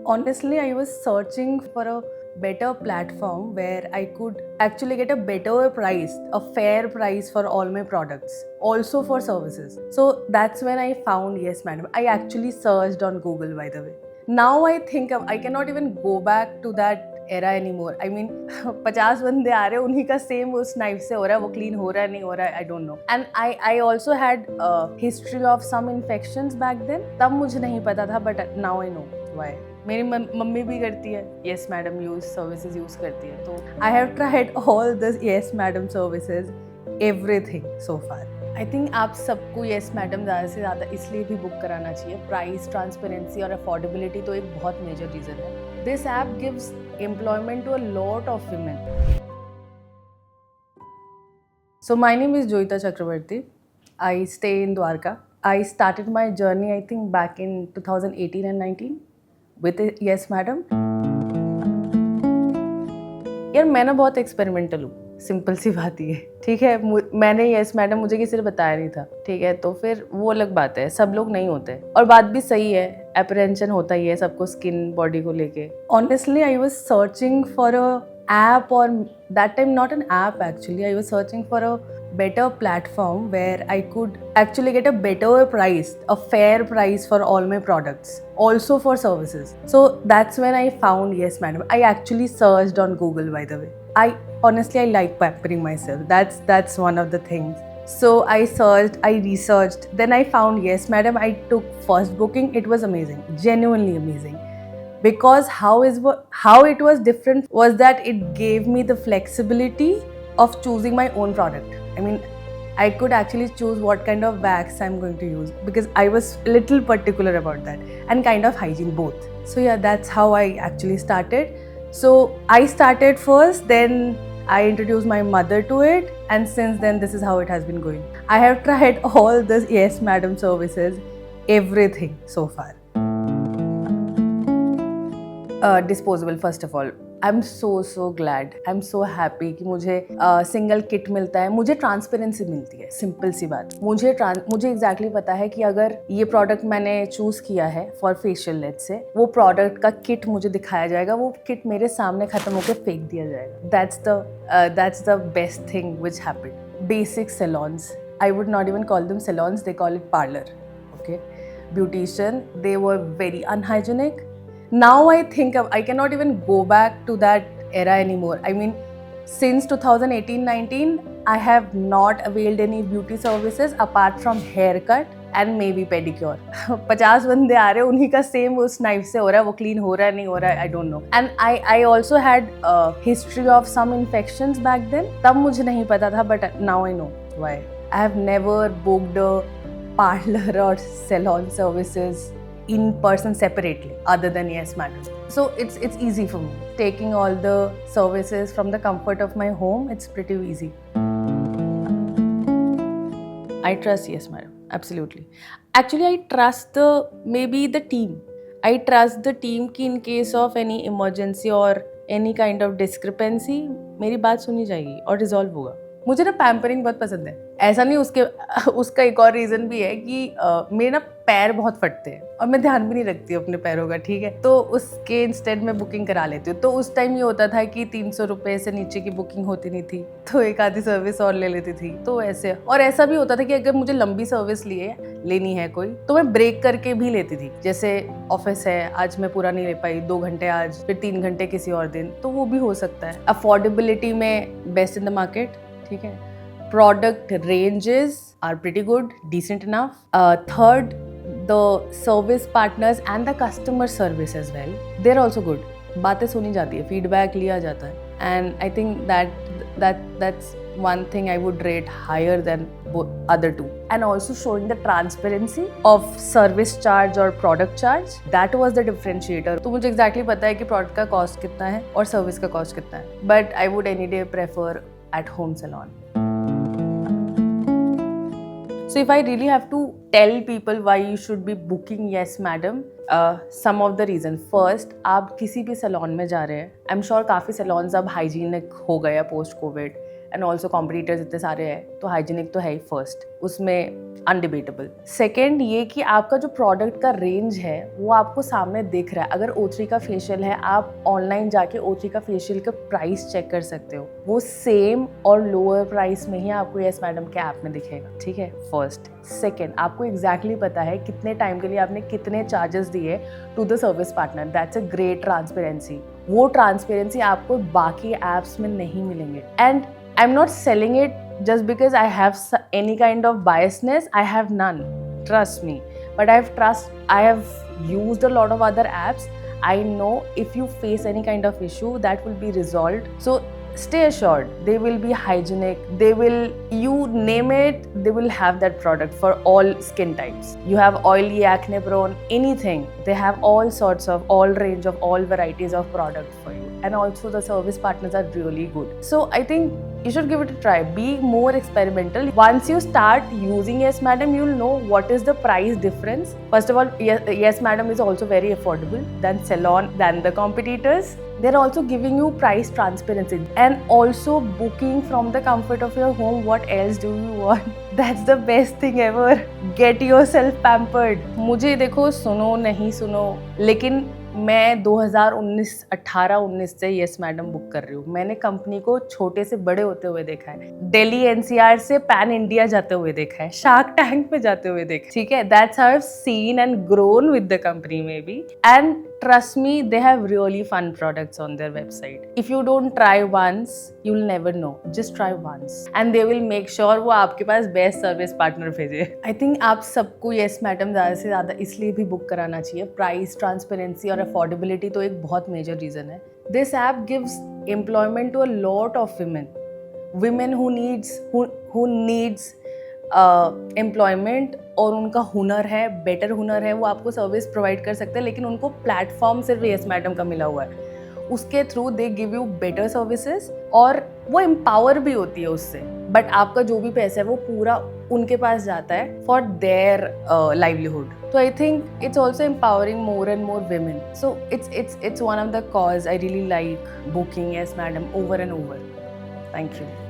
Honestly, I was searching for a better platform where I could actually get a better price, a fair price for all my products, also for services. So that's when I found Yes Madam. I actually searched on Google, by the way. Now I think I cannot even go back to that era anymore. I mean, 50 बंदे आ रहे हैं, उन्हीं का same उस knife से हो रहा है, वो क्लीन हो रहा है नहीं हो रहा है, I don't know. And I also had history of some infections back then. तब मुझे नहीं पता था, but now I know why. मेरी मम्मी भी करती है येस मैडम सर्विसेज यूज़ करती है. तो I have tried all this yes madam services, everything so far. I think आप सबको येस मैडम ज़्यादा से ज़्यादा इसलिए भी बुक कराना चाहिए. प्राइस, ट्रांसपेरेंसी और अफोर्डेबिलिटी तो एक बहुत मेजर रीज़न है. This app gives employment to a lot of women. So my name is Joyita Chakravarti. I stay in Dwarka. I started my journey, I think, back in 2018 and 19 with Yes Madam. यार मैं ना बहुत experimental हूँ, simple सी बात ही है, ठीक है. मैंने येस मैडम मुझे किसी ने बताया नहीं था, ठीक है. तो फिर वो अलग बात है, सब लोग नहीं होते. और बात भी सही है, एप्रहेंशन होता ही है सबको स्किन बॉडी को लेके. Honestly I was searching for a app, or that time not an app actually. I was searching for a better platform where I could actually get a better price, a fair price for all my products, also for services. So that's when I found Yes Madam. I actually searched on Google, by the way. I like pampering myself. That's one of the things. So I searched, I researched, then I found Yes Madam. I took first booking. It was amazing, genuinely amazing. Because how it was different was that it gave me the flexibility of choosing my own product. I mean, I could actually choose what kind of wax I'm going to use, because I was a little particular about that, and kind of hygiene both. So yeah, that's how I actually started. So I started first, then I introduced my mother to it, and since then this is how it has been going. I have tried all this Yes Madam services, everything so far. Disposable. First of all I am so glad, I am so happy कि मुझे single kit मिलता है. मुझे transparency मिलती है, simple सी बात. मुझे exactly पता है कि अगर ये प्रोडक्ट मैंने चूज़ किया है फॉर फेशियल, लेट्स से, वो प्रोडक्ट का किट मुझे दिखाया जाएगा, वो किट मेरे सामने ख़त्म होकर फेंक दिया जाएगा. That's the best thing which happened. Basic saloons, I would not even call them saloons, they call it parlour. Okay, beautician, they were very unhygienic. Now I think I cannot even go back to that era anymore. I mean, since 2018-19, I have not availed any beauty services apart from haircut and maybe pedicure. 50 बंदे आ रहे हैं, उन्हीं का same उस knife से हो रहा है, वो क्लीन हो रहा है नहीं हो रहा है, I don't know. And I also had history of some infections back then. तब मुझे नहीं पता था, but now I know why. I have never booked a parlour और salon services in person separately other than Yes Madam. So it's easy for me. Taking all the services from the comfort of my home, it's pretty easy. I trust Yes Madam, absolutely. Actually, I trust the team. I trust the team कि in case of any emergency or any kind of discrepancy, मेरी बात सुनी जाएगी और resolve होगा. मुझे ना pampering बहुत पसंद है. ऐसा नहीं, उसका एक और रीज़न भी है कि मेरे ना पैर बहुत फटते हैं और मैं ध्यान भी नहीं रखती हूँ अपने पैरों का, ठीक है. तो उसके इंस्टेड में बुकिंग करा लेती हूँ. तो उस टाइम ये होता था कि 300 रुपये से नीचे की बुकिंग होती नहीं थी, तो एक आधी सर्विस और ले लेती थी. तो ऐसे, और ऐसा भी होता था कि अगर मुझे लंबी सर्विस लेनी है कोई, तो मैं ब्रेक करके भी लेती थी. जैसे ऑफिस है, आज मैं पूरा नहीं ले पाई, 2 घंटे आज, फिर 3 घंटे किसी और दिन, तो वो भी हो सकता है. अफोर्डेबिलिटी में बेस्ट इन द मार्केट, ठीक है. Product ranges are pretty good, decent enough. Third, the service partners and the customer service as well, they're also good. बातें सुनी जाती है, feedback लिया जाता है, and I think that's one thing I would rate higher than other two. And also showing the transparency of service charge or product charge, that was the differentiator. तो मुझे exactly पता है कि product का cost कितना है और service का cost कितना है, but I would any day prefer at home salon. So if I really have to tell people why you should be booking Yes Madam, some of the reason. First, आप किसी भी salon में जा रहे हैं, I am sure काफ़ी saloons अब hygienic हो गए post Covid, and also competitors इतने सारे हैं, तो हाइजीनिक तो है ही फर्स्ट, उसमें अनडिबेटेबल। सेकेंड ये कि आपका जो प्रोडक्ट का रेंज है वो आपको सामने दिख रहा है। अगर O3 का फेशियल है, आप ऑनलाइन जाके O3 का फेशियल का प्राइस चेक कर सकते हो, वो सेम और लोअर प्राइस में ही आपको यस मैडम के ऐप में दिखेगा, ठीक है, फर्स्ट। सेकेंड, आपको एग्जैक्टली पता है कितने टाइम के लिए आपने कितने चार्जेस दिए to the service partner, that's a great transparency. वो ट्रांसपेरेंसी आपको बाकी ऐप्स में नहीं मिलेंगे। And I am not selling it just because I have any kind of biasness. I have none, trust me, but I have used a lot of other apps. I know if you face any kind of issue, that will be resolved. So stay assured, they will be hygienic, you name it, they will have that product for all skin types. You have oily, acne prone, anything, they have all range of all varieties of product for you. And also the service partners are really good. So I think you should give it a try. Be more experimental. Once you start using Yes Madam, you'll know what is the price difference. First of all, Yes Madam is also very affordable than Salon, than the competitors. They're also giving you price transparency and also booking from the comfort of your home. What else do you want? That's the best thing ever. Get yourself pampered. मुझे देखो सुनो नहीं सुनो, लेकिन मैं 2018-19 से yes madam book कर रही हूँ। मैंने कंपनी को छोटे से बड़े होते हुए देखा है, दिल्ली एनसीआर से पैन इंडिया जाते हुए देखा है, शार्क टैंक पे जाते हुए देखा है, ठीक है। That's how I have seen and grown with the company may be, and trust me, they have really fun products on their website. If you don't try once, you'll never know. Just try once and they will make sure वो आपके पास best service partner भेजे। I think आप सबको yes madam ज़्यादा से ज़्यादा इसलिए भी बुक कराना चाहिए। प्राइस, ट्रांसपेरेंसी और अफोर्डेबिलिटी तो एक बहुत मेजर रीज़न है। This app gives employment to a lot of women who needs employment, और उनका हुनर है, बेटर हुनर है, वो आपको सर्विस प्रोवाइड कर सकते हैं, लेकिन उनको प्लेटफॉर्म सिर्फ यस मैडम का मिला हुआ है। उसके through they give you better services और वो एम्पावर भी होती है उससे, बट आपका जो भी पैसा है वो पूरा उनके पास जाता है फॉर देयर लाइवलीहुड। तो I think it's also empowering more and more women. So it's one of the cause I really like booking Yes Madam over and over. Thank you.